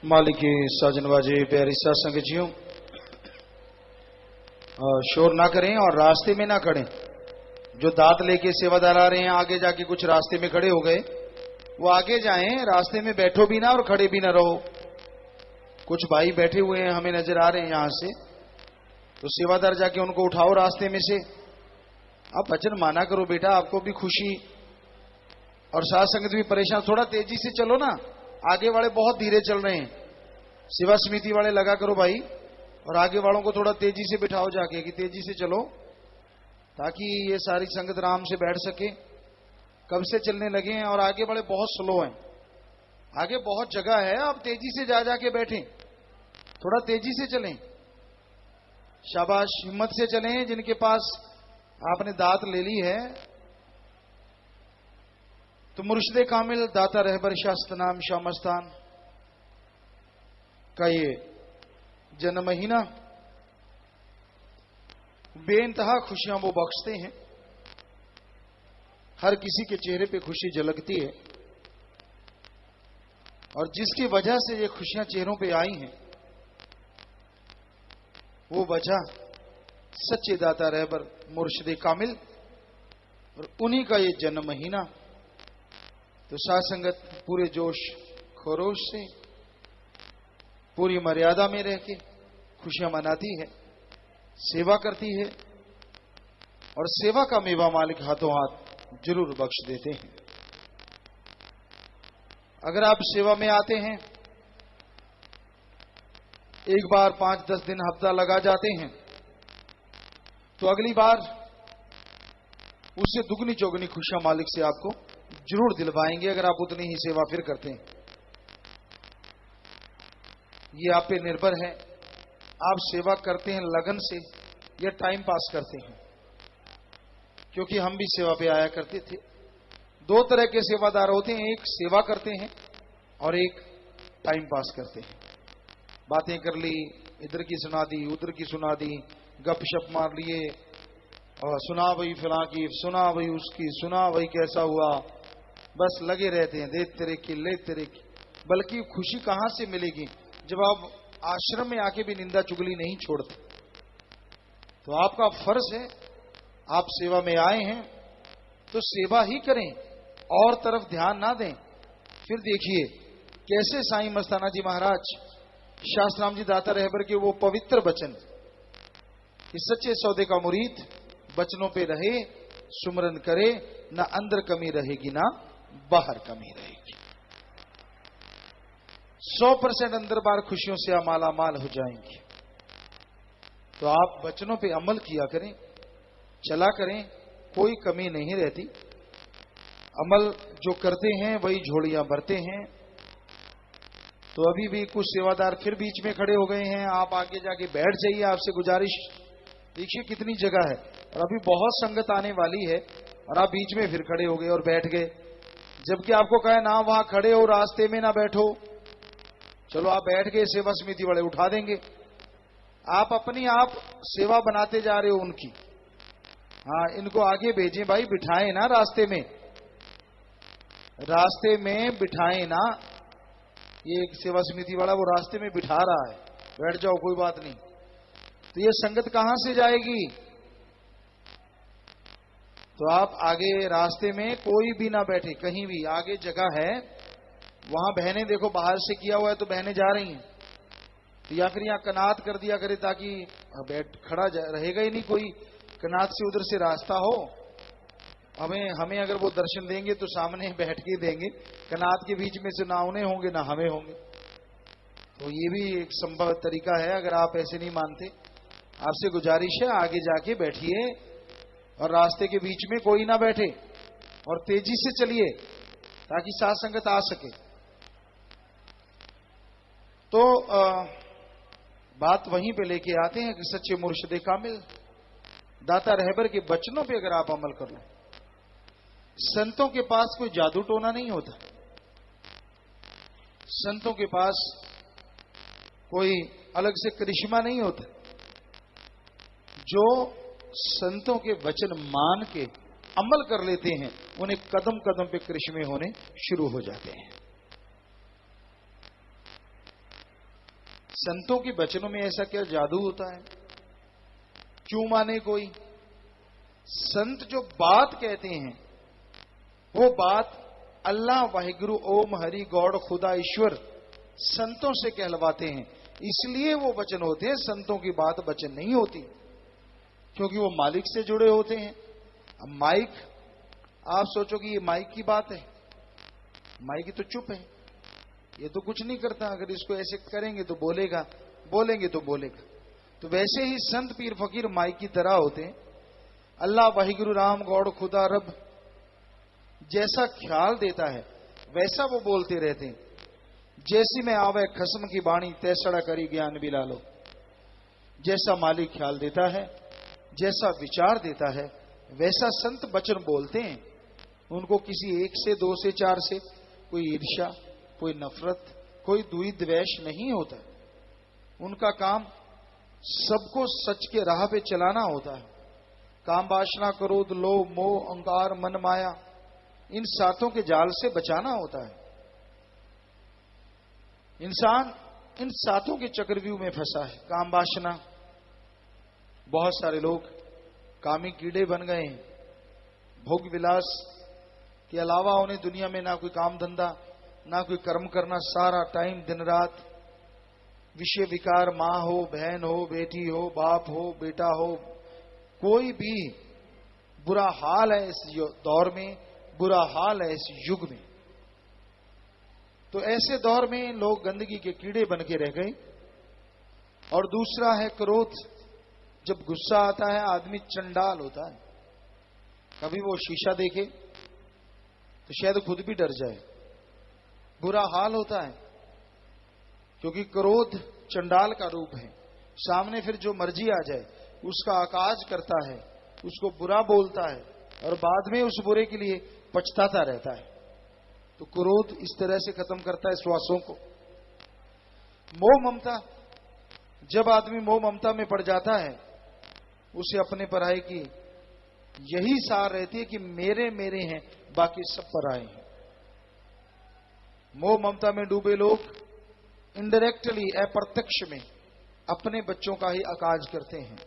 मालिक की साजनवाजे प्यारी साथ संगतियों, शोर ना करें और रास्ते में ना खड़े। जो दांत लेके सेवादार आ रहे हैं आगे जाके कुछ रास्ते में खड़े हो गए, वो आगे जाएं, रास्ते में बैठो भी ना और खड़े भी ना रहो। कुछ भाई बैठे हुए हैं हमें नजर आ रहे हैं यहां से, तो सेवादार जाके उनको उठाओ रास्ते में से। आप वचन माना करो बेटा, आपको भी खुशी और साथ संगत भी परेशान। थोड़ा तेजी से चलो ना, आगे वाले बहुत धीरे चल रहे हैं। सेवा समिति वाले लगा करो भाई, और आगे वालों को थोड़ा तेजी से बिठाओ जाके कि तेजी से चलो, ताकि ये सारी संगत आराम से बैठ सके। कब से चलने लगे हैं और आगे वाले बहुत स्लो हैं। आगे बहुत जगह है, आप तेजी से जा जाके बैठें, थोड़ा तेजी से चलें। शाबाश, हिम्मत से चलें। जिनके पास आपने दात ले ली है तो मुर्शिदे कामिल दाता रहबर शास्त्र नाम शामस्तान का ये जन्म महीना, बेइंतहा खुशियां वो बख्शते हैं। हर किसी के चेहरे पे खुशी झलकती है, और जिसकी वजह से ये खुशियां चेहरों पे आई हैं, वो वजह सच्चे दाता रहबर मुर्शिदे कामिल, और उन्हीं का ये जन्म महीना। तो साथ संगत पूरे जोश खरोश से, पूरी मर्यादा में रह के खुशियां मनाती है, सेवा करती है, और सेवा का मेवा मालिक हाथों हाथ जरूर बख्श देते हैं। अगर आप सेवा में आते हैं, एक बार 5-10 दिन हफ्ता लगा जाते हैं, तो अगली बार उससे दुगनी चौगनी खुशियां मालिक से आपको जरूर दिलवाएंगे, अगर आप उतनी ही सेवा फिर करते हैं। ये आप पे निर्भर है, आप सेवा करते हैं लगन से या टाइम पास करते हैं। क्योंकि हम भी सेवा पे आया करते थे। दो तरह के सेवादार होते हैं, एक सेवा करते हैं और एक टाइम पास करते हैं। बातें कर ली, इधर की सुना दी, उधर की सुना दी, गपशप मार लिए, और सुना भाई फला की, सुना भाई उसकी, सुना भाई कैसा हुआ, बस लगे रहते हैं, दे तेरे की ले तेरे की। बल्कि खुशी कहां से मिलेगी जब आप आश्रम में आके भी निंदा चुगली नहीं छोड़ते। तो आपका फर्ज है, आप सेवा में आए हैं तो सेवा ही करें, और तरफ ध्यान ना दें। फिर देखिए कैसे साईं मस्ताना जी महाराज शास्त्राम जी दाता रहबर के वो पवित्र वचन कि सच्चे सौदे का मुरीद वचनों पे रहे, सुमरन करे, ना अंदर कमी रहेगी ना बाहर कमी रहेगी। 100% अंदर बाहर खुशियों से माला माल हो जाएंगे। तो आप वचनों पे अमल किया करें, चला करें, कोई कमी नहीं रहती। अमल जो करते हैं वही झोलियां भरते हैं। तो अभी भी कुछ सेवादार फिर बीच में खड़े हो गए हैं, आप आगे जाके बैठ जाइए, आपसे गुजारिश। देखिए कितनी जगह है, और अभी बहुत संगत आने वाली है, और आप बीच में फिर खड़े हो गए और बैठ गए, जबकि आपको कहे ना वहां खड़े हो, रास्ते में ना बैठो। चलो आप बैठ गए, सेवा समिति वाले उठा देंगे। आप अपनी आप सेवा बनाते जा रहे हो उनकी। हाँ, इनको आगे भेजें भाई, बिठाएं ना रास्ते में, रास्ते में बिठाएं ना। ये एक सेवा समिति वाला वो रास्ते में बिठा रहा है, बैठ जाओ कोई बात नहीं। तो ये संगत कहां से जाएगी? तो आप आगे रास्ते में कोई भी ना बैठे, कहीं भी आगे जगह है, वहां बहनें देखो बाहर से किया हुआ है तो बहनें जा रही हैं, तो या फिर यहां कनात कर दिया करे, ताकि बैठ खड़ा रहेगा ही नहीं कोई, कनात से उधर से रास्ता हो। हमें अगर वो दर्शन देंगे तो सामने बैठ के देंगे, कनात के बीच में से ना उन्हें होंगे ना हमें होंगे। तो ये भी एक संभव तरीका है। अगर आप ऐसे नहीं मानते, आपसे गुजारिश है आगे जाके बैठिए, और रास्ते के बीच में कोई ना बैठे, और तेजी से चलिए ताकि साथ संगत आ सके। तो बात वहीं पे लेके आते हैं कि सच्चे मुर्शिदे कामिल दाता रहबर के वचनों पे अगर आप अमल कर लो, संतों के पास कोई जादू टोना नहीं होता, संतों के पास कोई अलग से करिश्मा नहीं होता। जो संतों के वचन मान के अमल कर लेते हैं, उन्हें कदम कदम पे करिश्मे होने शुरू हो जाते हैं। संतों के वचनों में ऐसा क्या जादू होता है? क्यों माने कोई? संत जो बात कहते हैं वो बात अल्लाह वाहिगुरु ओम हरि गॉड खुदा ईश्वर संतों से कहलवाते हैं, इसलिए वो वचन होते हैं। संतों की बात वचन नहीं होती, क्योंकि वो मालिक से जुड़े होते हैं। अब माइक, आप सोचो कि ये माइक की बात है, माइक तो चुप है, ये तो कुछ नहीं करता, अगर इसको ऐसे करेंगे तो बोलेगा, बोलेंगे तो बोलेगा। तो वैसे ही संत पीर फकीर माइक की तरह होते हैं। अल्लाह वाहिगुरु राम गॉड खुदा रब जैसा ख्याल देता है वैसा वो बोलते रहते हैं। जैसी में आवे खस्म की बाणी तैसड़ा करी ज्ञान बिला लो। जैसा मालिक ख्याल देता है, जैसा विचार देता है, वैसा संत वचन बोलते हैं। उनको किसी एक से, दो से, चार से कोई ईर्ष्या, कोई नफरत, कोई द्वेष द्वेष नहीं होता। उनका काम सबको सच के राह पे चलाना होता है। काम वासना, क्रोध, लोभ, मोह, अहंकार, मन, माया, इन सातों के जाल से बचाना होता है। इंसान इन सातों के चक्रव्यूह में फंसा है। काम वासना, बहुत सारे लोग कामी कीड़े बन गए हैं। भोग विलास के अलावा उन्हें दुनिया में ना कोई काम धंधा, ना कोई कर्म करना, सारा टाइम दिन रात विषय विकार, मां हो, बहन हो, बेटी हो, बाप हो, बेटा हो, कोई भी बुरा हाल है इस दौर में, बुरा हाल है इस युग में। तो ऐसे दौर में लोग गंदगी के कीड़े बन के रह गए। और दूसरा है क्रोध। जब गुस्सा आता है आदमी चंडाल होता है। कभी वो शीशा देखे तो शायद खुद भी डर जाए, बुरा हाल होता है। क्योंकि क्रोध चंडाल का रूप है। सामने फिर जो मर्जी आ जाए उसका आकाज करता है, उसको बुरा बोलता है और बाद में उस बुरे के लिए पछताता रहता है। तो क्रोध इस तरह से खत्म करता है श्वासों को। मोह ममता, जब आदमी मोह ममता में पड़ जाता है उसे अपने पराये की यही सार रहती है कि मेरे मेरे हैं, बाकी सब पराये हैं। मोह ममता में डूबे लोग इनडायरेक्टली, अप्रत्यक्ष में अपने बच्चों का ही आकाज करते हैं,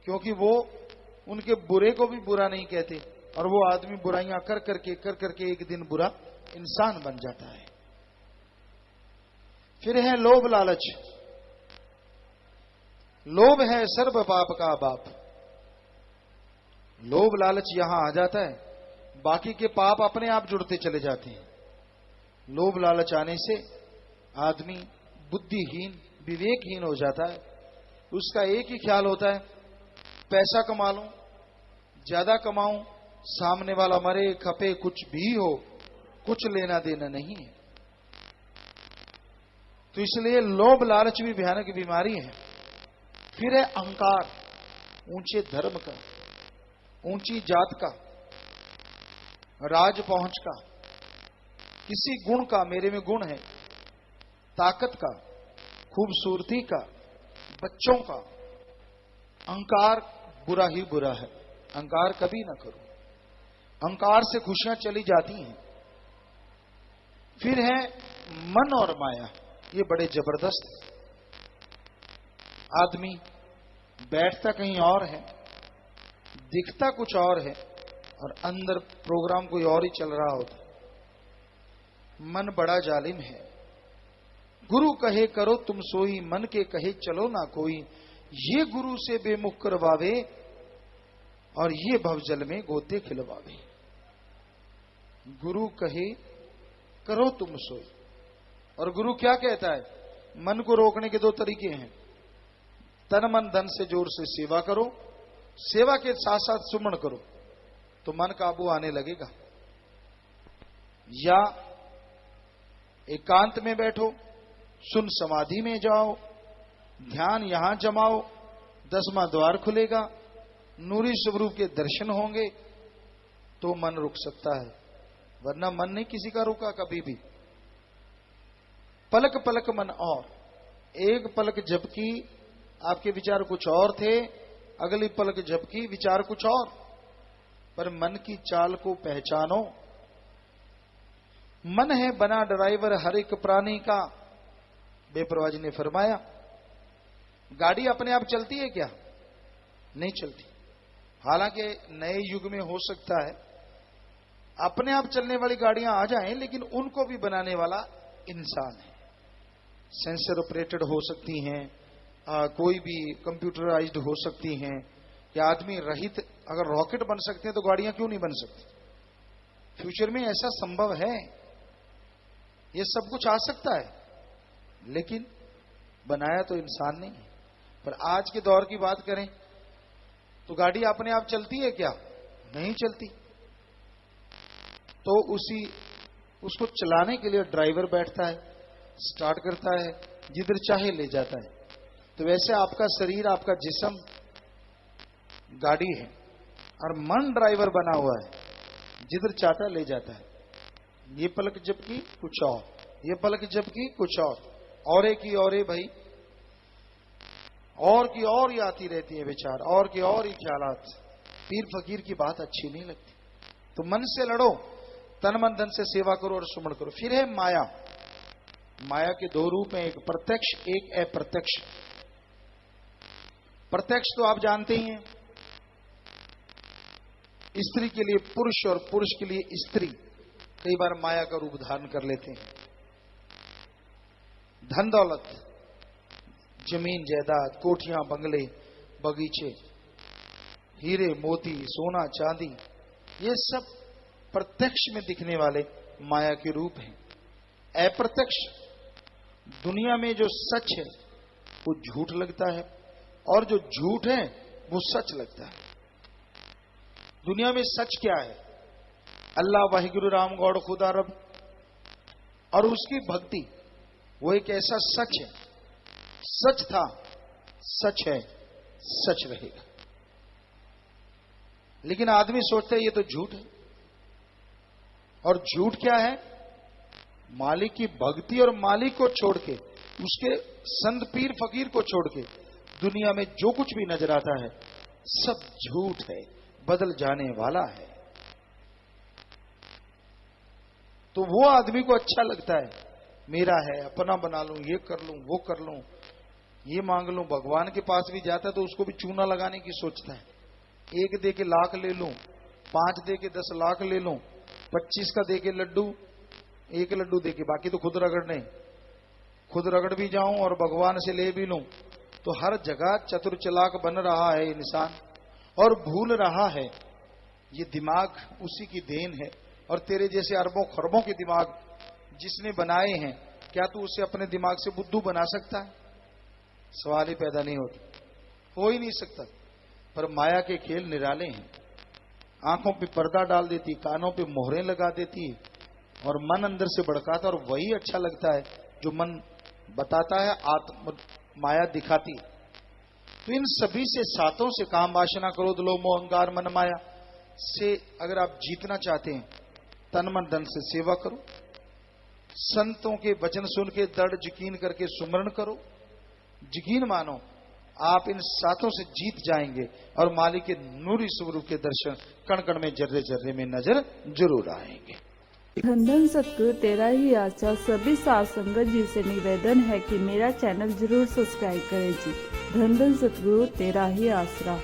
क्योंकि वो उनके बुरे को भी बुरा नहीं कहते और वो आदमी बुराइयां कर करके एक दिन बुरा इंसान बन जाता है। फिर है लोभ लालच। लोभ है सर्व पाप का बाप। लोभ लालच यहां आ जाता है, बाकी के पाप अपने आप जुड़ते चले जाते हैं। लोभ लालच आने से आदमी बुद्धिहीन, विवेकहीन हो जाता है। उसका एक ही ख्याल होता है, पैसा कमा लूं, ज्यादा कमाऊं, सामने वाला मरे खपे, कुछ भी हो, कुछ लेना देना नहीं है। तो इसलिए लोभ लालच भी भयानक बीमारी है। फिर है अहंकार, ऊंचे धर्म का, ऊंची जात का, राज पहुंच का, किसी गुण का, मेरे में गुण है, ताकत का, खूबसूरती का, बच्चों का। अहंकार बुरा ही बुरा है। अहंकार कभी ना करो। अहंकार से खुशियां चली जाती हैं। फिर है मन और माया, ये बड़े जबरदस्त है। आदमी बैठता कहीं और है, दिखता कुछ और है और अंदर प्रोग्राम कोई और ही चल रहा होता। मन बड़ा जालिम है। गुरु कहे करो तुम सोई, मन के कहे चलो ना कोई। ये गुरु से बेमुख करवावे और ये भवजल में गोते खिलवावे। गुरु कहे करो तुम सोई, और गुरु क्या कहता है? मन को रोकने के दो तरीके हैं। तन मन धन से जोर से सेवा करो, सेवा के साथ साथ सुमन करो तो मन काबू आने लगेगा। या एकांत में बैठो, सुन समाधि में जाओ, ध्यान यहां जमाओ, 10वां द्वार खुलेगा, नूरी स्वरूप के दर्शन होंगे तो मन रुक सकता है, वरना मन नहीं किसी का रुका कभी भी। पलक पलक मन और, एक पलक झपकी आपके विचार कुछ और थे, अगली पलक झपकी विचार कुछ और। पर मन की चाल को पहचानो। मन है बना ड्राइवर हर एक प्राणी का, बेपरवाह जी ने फरमाया, गाड़ी अपने आप चलती है क्या? नहीं चलती। हालांकि नए युग में हो सकता है अपने आप चलने वाली गाड़ियां आ जाएं, लेकिन उनको भी बनाने वाला इंसान है। सेंसर ऑपरेटेड हो सकती हैं, कोई भी कंप्यूटराइज्ड हो सकती हैं, या आदमी रहित अगर रॉकेट बन सकते हैं तो गाड़ियां क्यों नहीं बन सकती? फ्यूचर में ऐसा संभव है, ये सब कुछ आ सकता है, लेकिन बनाया तो इंसान नहीं है। पर आज के दौर की बात करें तो गाड़ी अपने आप चलती है क्या? नहीं चलती। तो उसको चलाने के लिए ड्राइवर बैठता है, स्टार्ट करता है, जिधर चाहे ले जाता है। तो वैसे आपका शरीर, आपका जिस्म गाड़ी है और मन ड्राइवर बना हुआ है, जिधर चाहता ले जाता है। ये पलक झपकी कुछ और, ये पलक झपकी कुछ और एक ही और भाई, और की और ही आती रहती है विचार, और की और ही ख्यालात। पीर फकीर की बात अच्छी नहीं लगती। तो मन से लड़ो, तन मन धन से सेवा करो और सुमन करो। फिर है माया। माया के दो रूप हैं, एक प्रत्यक्ष, एक अप्रत्यक्ष। प्रत्यक्ष तो आप जानते ही हैं, स्त्री के लिए पुरुष और पुरुष के लिए स्त्री कई बार माया का रूप धारण कर लेते हैं। धन दौलत, जमीन जायदाद, कोठियां, बंगले, बगीचे, हीरे मोती, सोना चांदी, ये सब प्रत्यक्ष में दिखने वाले माया के रूप हैं। अप्रत्यक्ष, दुनिया में जो सच है वो झूठ लगता है, और जो झूठ है वो सच लगता है। दुनिया में सच क्या है? अल्लाह वाहिगुरु राम गौड़ खुदा रब और उसकी भक्ति, वो एक ऐसा सच है। सच था, सच है, सच रहेगा। लेकिन आदमी सोचता है ये तो झूठ है। और झूठ क्या है? मालिक की भक्ति और मालिक को छोड़ के, उसके संत पीर फकीर को छोड़ के दुनिया में जो कुछ भी नजर आता है सब झूठ है, बदल जाने वाला है। तो वो आदमी को अच्छा लगता है, मेरा है, अपना बना लूं, ये कर लूं, वो कर लूं, ये मांग लूं। भगवान के पास भी जाता है तो उसको भी चूना लगाने की सोचता है। 1 दे के लाख ले लूं, 5 दे के 10 लाख ले लूं, 25 का दे के लड्डू, 1 लड्डू दे के बाकी तो खुद रगड़ने, खुद रगड़ भी जाऊं और भगवान से ले भी लूं। तो हर जगह चतुर चालाक बन रहा है इंसान और भूल रहा है ये दिमाग उसी की देन है। और तेरे जैसे अरबों खरबों के दिमाग जिसने बनाए हैं, क्या तू उसे अपने दिमाग से बुद्धू बना सकता है? सवाल ही पैदा नहीं होता, हो ही नहीं सकता। पर माया के खेल निराले हैं। आंखों पे पर्दा डाल देती, कानों पे मोहरें लगा देती और मन अंदर से भड़काता, और वही अच्छा लगता है जो मन बताता है, आत्म माया दिखाती। तो इन सभी से, सातों से, काम वासना क्रोध लोभ मोह अहंकार मन माया से अगर आप जीतना चाहते हैं, तन मन धन से सेवा करो, संतों के वचन सुन के दृढ़ यकीन करके सुमरण करो, यकीन मानो आप इन सातों से जीत जाएंगे और मालिक के नूरी स्वरूप के दर्शन कण कण में, जर्रे जर्रे में नजर जरूर आएंगे। धन धन सतगुरु तेरा ही आशा। सभी साध संगत जी से निवेदन है कि मेरा चैनल जरूर सब्सक्राइब करें जी। धन धन सतगुरु तेरा ही आसरा।